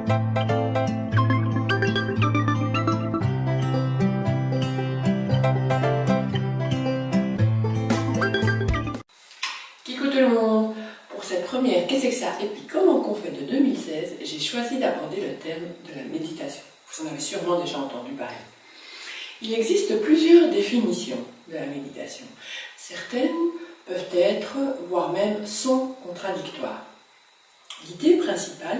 Coucou tout le monde! Pour cette première Qu'est-ce que ça? Et puis comment qu'on fait de 2016, j'ai choisi d'aborder le thème de la méditation. Vous en avez sûrement déjà entendu parler. Il existe plusieurs définitions de la méditation. Certaines peuvent être, voire même sont contradictoires. L'idée principale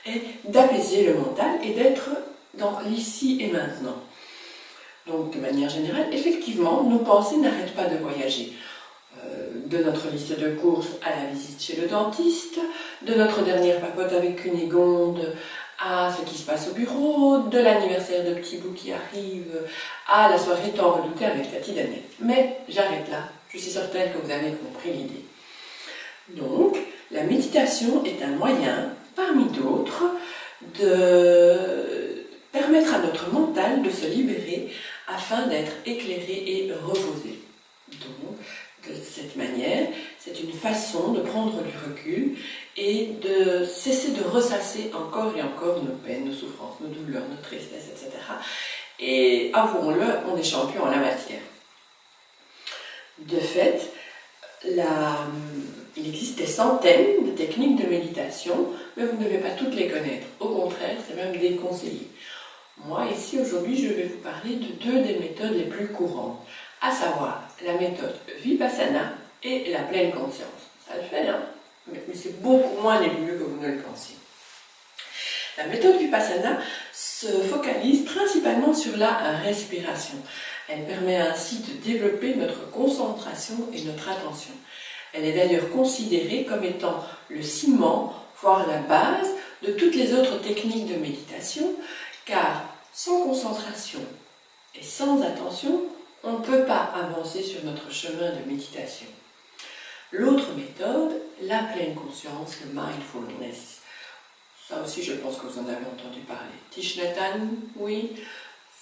est d'apaiser le mental et d'être dans l'ici et maintenant. Donc de manière générale, effectivement, nos pensées n'arrêtent pas de voyager. De notre liste de courses à la visite chez le dentiste, de notre dernière papote avec Cunégonde à ce qui se passe au bureau, de l'anniversaire de Petit Bout qui arrive, à la soirée tant redoutée avec la petite Danielle. Mais j'arrête là, je suis certaine que vous avez compris l'idée. Donc, la méditation est un moyen, parmi d'autres, de permettre à notre mental de se libérer afin d'être éclairé et reposé. Donc, de cette manière, c'est une façon de prendre du recul et de cesser de ressasser encore et encore nos peines, nos souffrances, nos douleurs, nos tristesses, etc. Et avouons-le, on est champion en la matière. De fait, il existe des centaines de techniques de méditation, mais vous ne devez pas toutes les connaître. Au contraire, c'est même déconseillé. Moi, ici, aujourd'hui, je vais vous parler de deux des méthodes les plus courantes, à savoir la méthode Vipassana et la pleine conscience. Ça le fait, hein? Mais c'est beaucoup moins nébuleux que vous ne le pensez. La méthode Vipassana se focalise principalement sur la respiration. Elle permet ainsi de développer notre concentration et notre attention. Elle est d'ailleurs considérée comme étant le ciment, voire la base de toutes les autres techniques de méditation, car sans concentration et sans attention, on ne peut pas avancer sur notre chemin de méditation. L'autre méthode, la pleine conscience, le mindfulness. Ça aussi, je pense que vous en avez entendu parler. Thich Nhat Hanh, oui,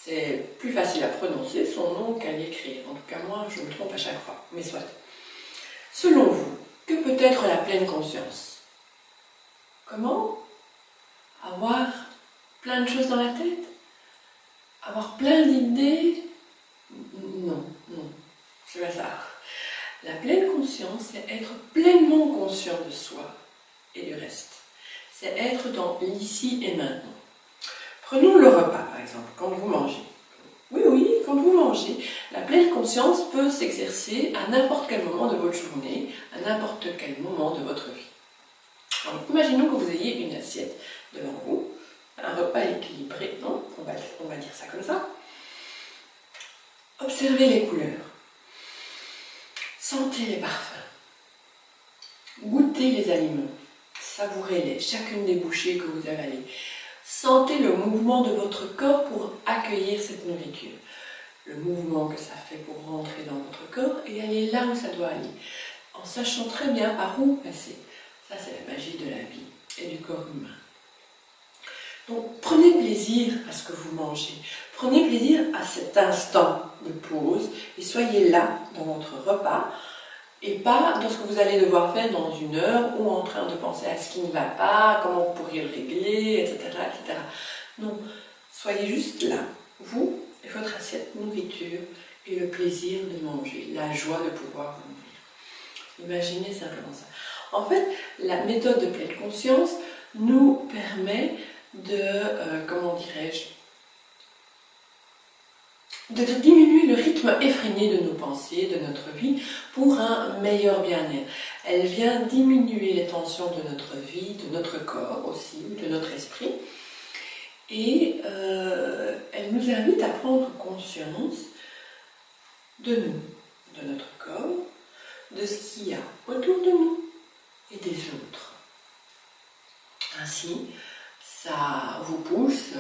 c'est plus facile à prononcer son nom qu'à l'écrire. En tout cas, moi, je me trompe à chaque fois, mais soit. Selon vous, que peut être la pleine conscience? Comment? Avoir plein de choses dans la tête? Avoir plein d'idées? Non, c'est pas ça. La pleine conscience, c'est être pleinement conscient de soi et du reste. C'est être dans l'ici et maintenant. Prenons le repas, par exemple, quand vous mangez. Oui, quand vous mangez, la pleine conscience peut s'exercer à n'importe quel moment de votre journée, à n'importe quel moment de votre vie. Alors, imaginons que vous ayez une assiette devant vous, un repas équilibré, non? On va dire ça comme ça. Observez les couleurs, sentez les parfums, goûtez les aliments, savourez-les, chacune des bouchées que vous avalez. Sentez le mouvement de votre corps pour accueillir cette nourriture, le mouvement que ça fait pour rentrer dans votre corps et aller là où ça doit aller, en sachant très bien par où passer. Ça, c'est la magie de la vie et du corps humain. Donc, prenez plaisir à ce que vous mangez. Prenez plaisir à cet instant de pause et soyez là dans votre repas et pas dans ce que vous allez devoir faire dans une heure ou en train de penser à ce qui ne va pas, comment vous pourriez le régler, etc., etc. Non, soyez juste là, vous et votre assiette de nourriture et le plaisir de manger, la joie de pouvoir vous nourrir. Imaginez simplement ça. En fait, la méthode de pleine conscience nous permet de, de diminuer le rythme effréné de nos pensées, de notre vie, pour un meilleur bien-être. Elle vient diminuer les tensions de notre vie, de notre corps aussi, de notre esprit, et elle nous invite à prendre conscience de nous, de notre corps, de ce qu'il y a autour de nous et des autres. Ainsi, ça vous pousse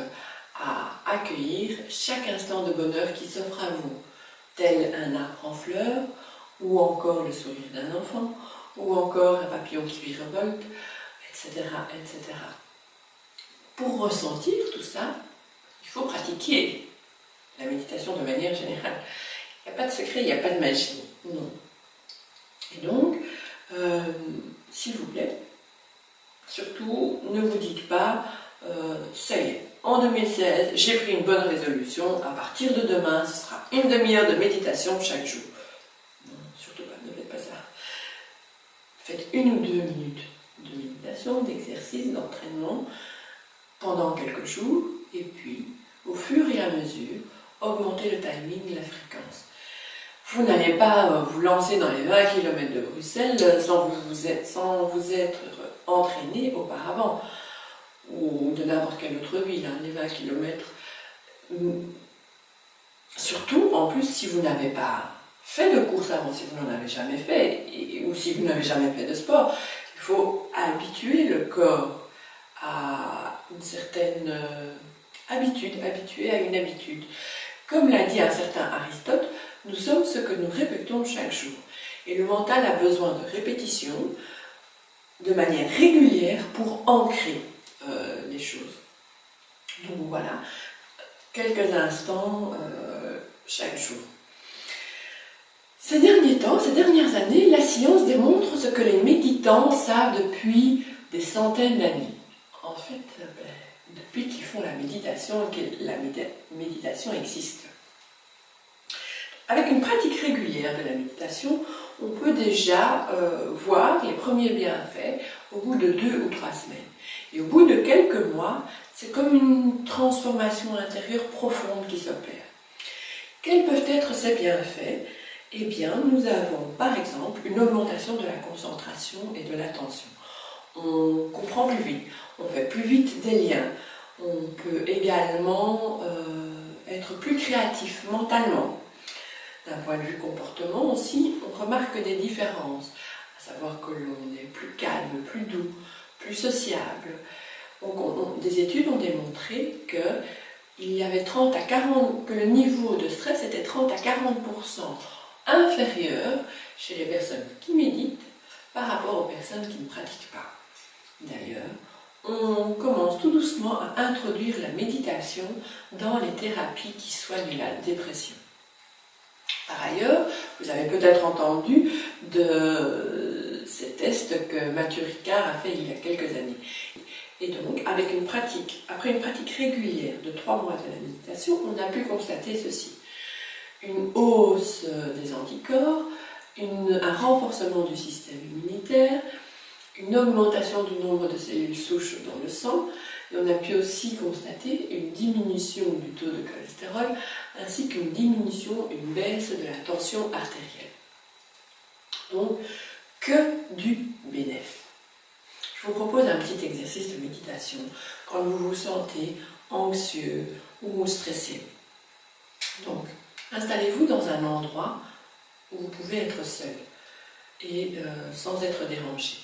à accueillir chaque instant de bonheur qui s'offre à vous, tel un arbre en fleurs, ou encore le sourire d'un enfant, ou encore un papillon qui lui revolte, etc., etc. Pour ressentir tout ça, il faut pratiquer la méditation de manière générale. Il n'y a pas de secret, il n'y a pas de magie, non. Et donc, s'il vous plaît, surtout, ne vous dites pas ça y est, en 2016, j'ai pris une bonne résolution, à partir de demain, ce sera une demi-heure de méditation chaque jour. Non, surtout pas, ne faites pas ça. Faites 1 ou 2 minutes de méditation, d'exercice, d'entraînement pendant quelques jours, et puis, au fur et à mesure, augmentez le timing, la fréquence. Vous n'allez pas vous lancer dans les 20 km de Bruxelles sans vous être entraîné auparavant, ou de n'importe quelle autre ville, hein, les 20 km. Surtout, en plus, si vous n'avez pas fait de course avant, si vous n'en avez jamais fait, ou si vous n'avez jamais fait de sport, il faut habituer le corps à une certaine habituer à une habitude. Comme l'a dit un certain Aristote, nous sommes ce que nous répétons chaque jour. Et le mental a besoin de répétition de manière régulière pour ancrer les choses. Donc voilà, quelques instants chaque jour. Ces derniers temps, ces dernières années, la science démontre ce que les méditants savent depuis des centaines d'années. En fait, depuis qu'ils font la méditation, que la méditation existe. Avec une pratique régulière de la méditation, on peut déjà voir les premiers bienfaits au bout de 2 ou 3 semaines. Et au bout de quelques mois, c'est comme une transformation intérieure profonde qui s'opère. Quels peuvent être ces bienfaits? Eh bien, nous avons par exemple une augmentation de la concentration et de l'attention. On comprend plus vite, on fait plus vite des liens, on peut également être plus créatif mentalement. D'un point de vue comportement aussi, on remarque des différences, à savoir que l'on est plus calme, plus doux, plus sociable. Donc, des études ont démontré que le niveau de stress était 30 à 40% inférieur chez les personnes qui méditent par rapport aux personnes qui ne pratiquent pas. D'ailleurs, on commence tout doucement à introduire la méditation dans les thérapies qui soignent la dépression. Par ailleurs, vous avez peut-être entendu de ces tests que Mathieu Ricard a fait il y a quelques années. Et donc, après une pratique régulière de 3 mois de la méditation, on a pu constater ceci. Une hausse des anticorps, un renforcement du système immunitaire, une augmentation du nombre de cellules souches dans le sang, et on a pu aussi constater une diminution du taux de cholestérol, ainsi qu'une diminution, une baisse de la tension artérielle. Donc, que du bénéfice. Je vous propose un petit exercice de méditation quand vous vous sentez anxieux ou stressé. Donc, installez-vous dans un endroit où vous pouvez être seul et sans être dérangé.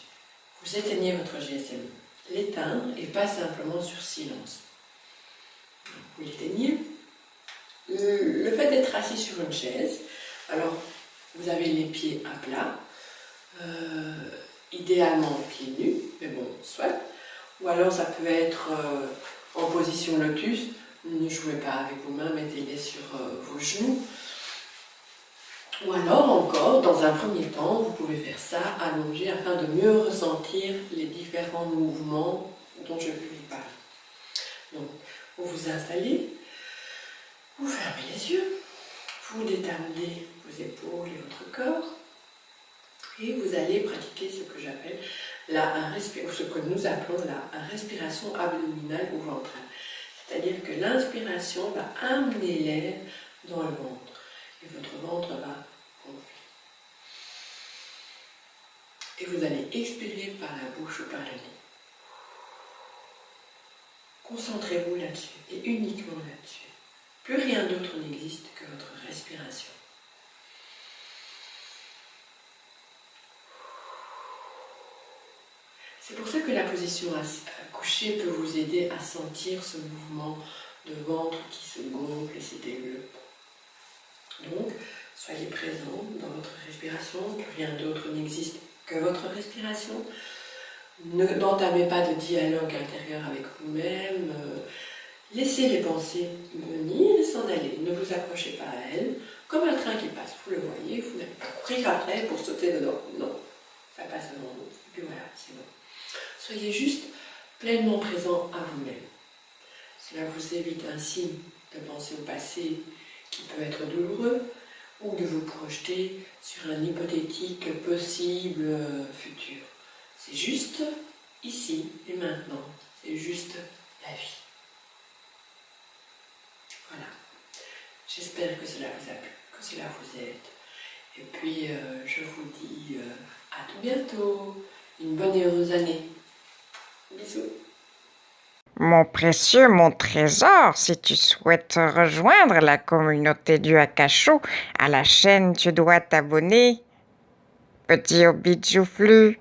Vous éteignez votre GSM. L'éteindre et pas simplement sur silence. Vous l'éteignez. Le fait d'être assis sur une chaise, alors vous avez les pieds à plat, idéalement pieds nus, mais bon, soit. Ou alors ça peut être en position lotus, ne jouez pas avec vos mains, mettez-les sur vos genoux. Ou alors encore, dans un premier temps, vous pouvez faire ça allongé afin de mieux ressentir les différents mouvements dont je vais vous parler. Donc, vous vous installez, vous fermez les yeux, vous détendez vos épaules et votre corps, et vous allez pratiquer ce que j'appelle ce que nous appelons la respiration abdominale ou ventrale. C'est-à-dire que l'inspiration va amener l'air dans le ventre. Et votre ventre va gonfler. Et vous allez expirer par la bouche ou par le nez. Concentrez-vous là-dessus, et uniquement là-dessus. Plus rien d'autre n'existe que votre respiration. C'est pour ça que la position couchée peut vous aider à sentir ce mouvement de ventre qui se gonfle et se développe. Donc, soyez présent dans votre respiration, plus rien d'autre n'existe que votre respiration. N'entamez pas de dialogue intérieur avec vous-même. Laissez les pensées venir et s'en aller. Ne vous accrochez pas à elles. Comme un train qui passe, vous le voyez, vous n'allez pas courir après pour sauter dedans. Non, ça passe devant vous. Et puis voilà, c'est bon. Soyez juste pleinement présent à vous-même. Cela vous évite ainsi de penser au passé qui peut être douloureux ou de vous projeter sur un hypothétique possible futur. C'est juste ici et maintenant. C'est juste la vie. Voilà. J'espère que cela vous a plu, que cela vous aide. Et puis, je vous dis à tout bientôt. Une bonne et heureuse année. Bisous. Mon précieux, mon trésor, si tu souhaites rejoindre la communauté du Akasho, à la chaîne tu dois t'abonner. Petit hobbit joufflu.